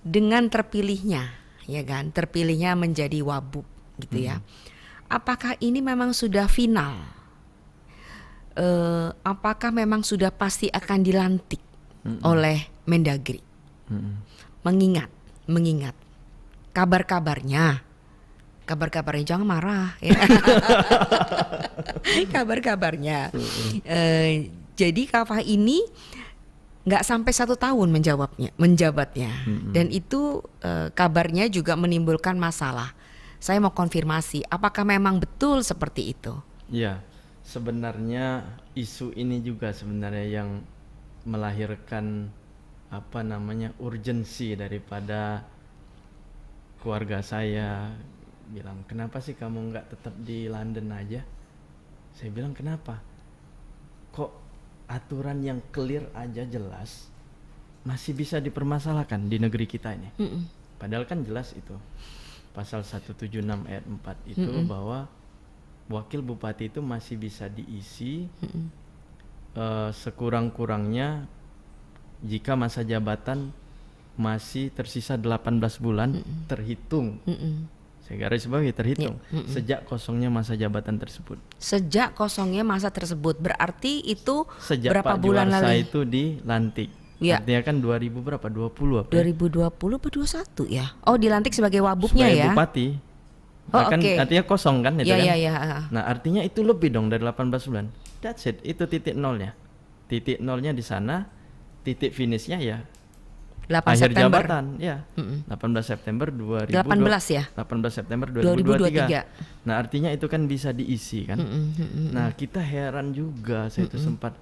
dengan terpilihnya, ya kan, terpilihnya menjadi wabub gitu ya. Apakah ini memang sudah final? Apakah memang sudah pasti akan dilantik oleh Mendagri? Mengingat kabar-kabarnya jangan marah ya. Kabar-kabarnya. Jadi Kafah ini nggak sampai 1 tahun menjabatnya, dan itu kabarnya juga menimbulkan masalah. Saya mau konfirmasi, apakah memang betul seperti itu? Ya, sebenarnya isu ini juga sebenarnya yang melahirkan urgensi daripada keluarga saya. Bilang, kenapa sih kamu nggak tetap di London aja? Saya bilang, kenapa? Kok aturan yang clear aja jelas masih bisa dipermasalahkan di negeri kita ini? Padahal kan jelas itu pasal 176 ayat 4 itu bahwa wakil bupati itu masih bisa diisi sekurang-kurangnya jika masa jabatan masih tersisa 18 bulan terhitung. Saya garis bawahi terhitung sejak kosongnya masa jabatan tersebut. Sejak kosongnya masa tersebut berarti itu sejak berapa Pak bulan Juarsa lalu? itu dilantik. Ya. Artinya kan 2000 berapa? 20 apa? 2020 atau 21 ya? Oh, dilantik sebagai wabubnya sebagai ya? bupati. Oh, Kan oke. artinya kosong kan itu Ya, kan? ya, ya. Nah, artinya itu lebih dong dari 18 bulan. That's it. Itu titik nolnya. Titik nolnya di sana, titik finishnya ya 8 akhir September. jabatan ya. 18 September 18 ya? 18 September 2023. 2023. Nah, artinya itu kan bisa diisi kan. Nah, kita heran juga, saya itu sempat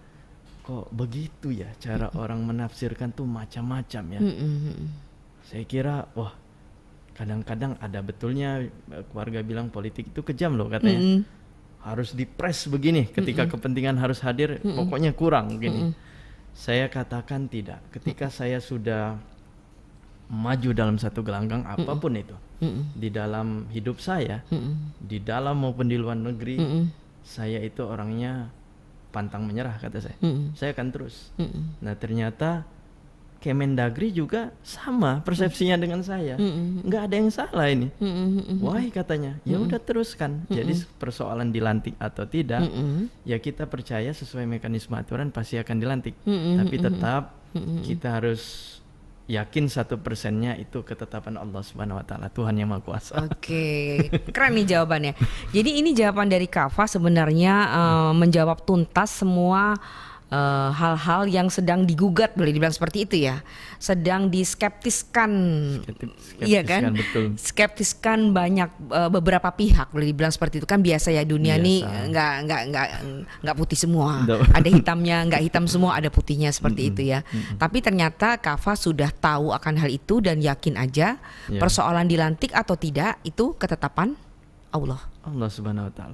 kok begitu ya cara orang menafsirkan tuh macam-macam ya. Saya kira wah, kadang-kadang ada betulnya keluarga bilang politik itu kejam loh katanya. Harus dipres begini ketika kepentingan harus hadir, pokoknya kurang begini. Saya katakan tidak. Ketika saya sudah maju dalam satu gelanggang apapun itu, di dalam hidup saya, di dalam maupun di luar negeri, saya itu orangnya pantang menyerah kata saya. Saya akan terus. Nah, ternyata Kemendagri juga sama persepsinya dengan saya. Nggak ada yang salah ini. Why katanya, ya udah teruskan. Jadi persoalan dilantik atau tidak, ya kita percaya sesuai mekanisme aturan pasti akan dilantik. Tapi tetap kita harus yakin 1%-nya itu ketetapan Allah Subhanahu Wa Taala, Tuhan yang Maha Kuasa. Oke, keren nih jawabannya. Jadi ini jawaban dari Kafah sebenarnya menjawab tuntas semua hal-hal yang sedang digugat, boleh dibilang seperti itu ya, sedang diskeptiskan, iya kan? Betul. Skeptiskan banyak beberapa pihak, boleh dibilang seperti itu kan, biasa ya dunia nih, nggak putih semua, ada hitamnya, nggak hitam semua, ada putihnya seperti itu ya. Tapi ternyata Kafah sudah tahu akan hal itu dan yakin aja persoalan dilantik atau tidak itu ketetapan Allah Allah Subhanahu Wa Taala.